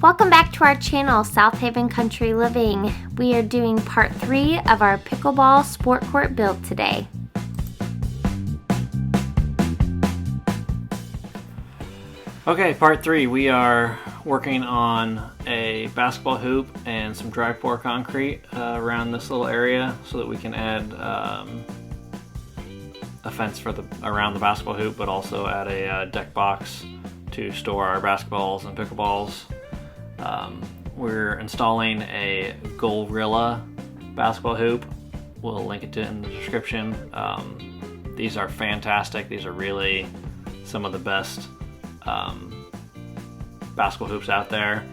Welcome back to our channel, South Haven Country Living. We are doing part 3 of our pickleball sport court build today. Okay, part 3. We are working on a basketball hoop and some dry pour concrete around this little area so that we can add a fence for around the basketball hoop, but also add a deck box to store our basketballs and pickleballs. We're installing a Goalrilla basketball hoop. We'll link it to in the description. These are fantastic. These are really some of the best basketball hoops out there,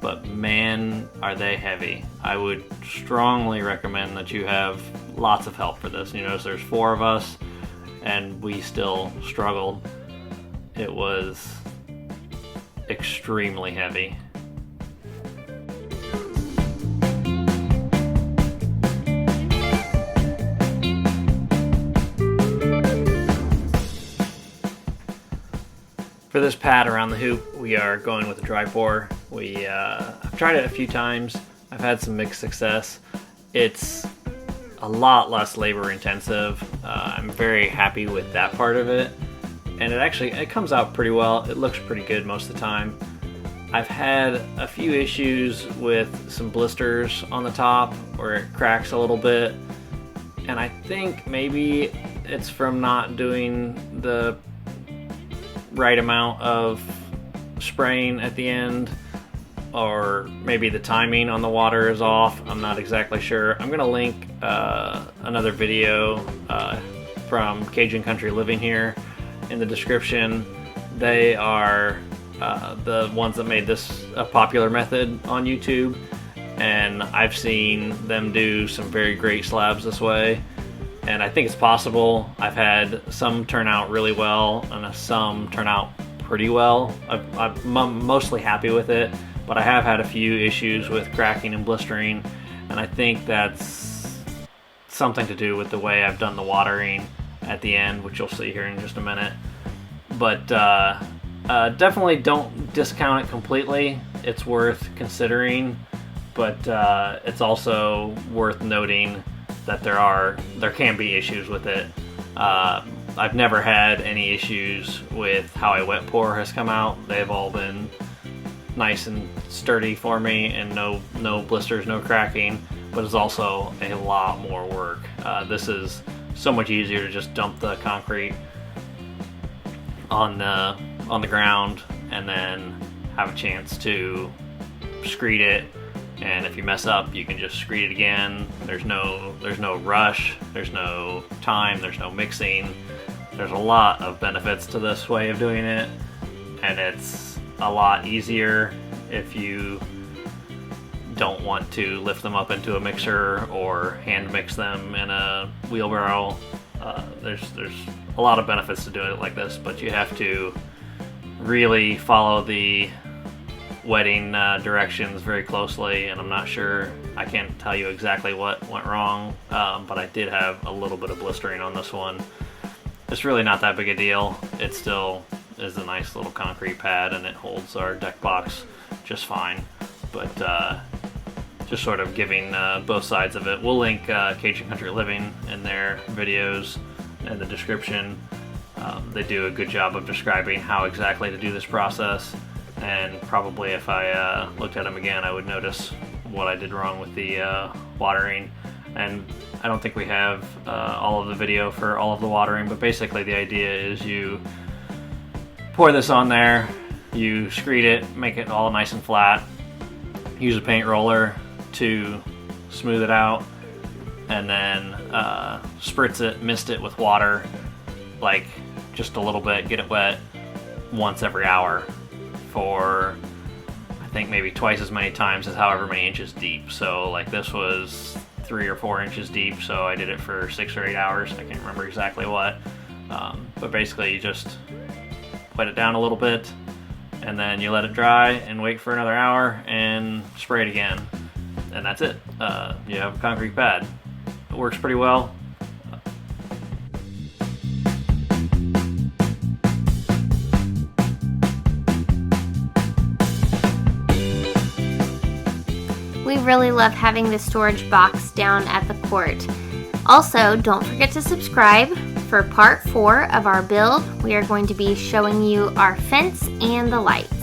but man, are they heavy. I would strongly recommend that you have lots of help for this. You notice there's 4 of us and we still struggled. It was extremely heavy. For this pad around the hoop, we are going with a dry pour. I've tried it a few times. I've had some mixed success. It's a lot less labor intensive. I'm very happy with that part of it. And it comes out pretty well. It looks pretty good most of the time. I've had a few issues with some blisters on the top where it cracks a little bit. And I think maybe it's from not doing the right amount of spraying at the end, or maybe the timing on the water is off. I'm not exactly sure. I'm gonna link another video from Cajun Country Living here in the description. They are the ones that made this a popular method on YouTube, and I've seen them do some very great slabs this way. And I think it's possible. I've had some turn out really well and some turn out pretty well. I'm mostly happy with it, but I have had a few issues with cracking and blistering, and I think that's something to do with the way I've done the watering at the end, which you'll see here in just a minute. But definitely don't discount it completely. It's worth considering, but it's also worth noting that there can be issues with it. I've never had any issues with how a wet pour has come out. They've all been nice and sturdy for me, and no blisters, no cracking, but it's also a lot more work. This is so much easier to just dump the concrete on the ground and then have a chance to screed it. And if you mess up, you can just screed it again. There's no rush, there's no time, there's no mixing. There's a lot of benefits to this way of doing it, and it's a lot easier if you don't want to lift them up into a mixer or hand mix them in a wheelbarrow. There's a lot of benefits to doing it like this, but you have to really follow the wetting directions very closely, and I'm not sure, I can't tell you exactly what went wrong, but I did have a little bit of blistering on this one. It's really not that big a deal. It still is a nice little concrete pad, and it holds our deck box just fine, but just sort of giving both sides of it. We'll link Cajun Country Living in their videos in the description. They do a good job of describing how exactly to do this process. And probably if I looked at them again, I would notice what I did wrong with the watering. And I don't think we have all of the video for all of the watering, but basically the idea is you pour this on there, you screed it, make it all nice and flat, use a paint roller to smooth it out, and then spritz it, mist it with water, like just a little bit, get it wet once every hour, for I think maybe twice as many times as however many inches deep. So like this was 3 or 4 inches deep, so I did it for 6 or 8 hours. I can't remember exactly what, but basically you just wet it down a little bit and then you let it dry and wait for another hour and spray it again, and that's it. You have a concrete pad. It works pretty well. really love having the storage box down at the court. Also, don't forget to subscribe. For part 4 of our build, we are going to be showing you our fence and the lights.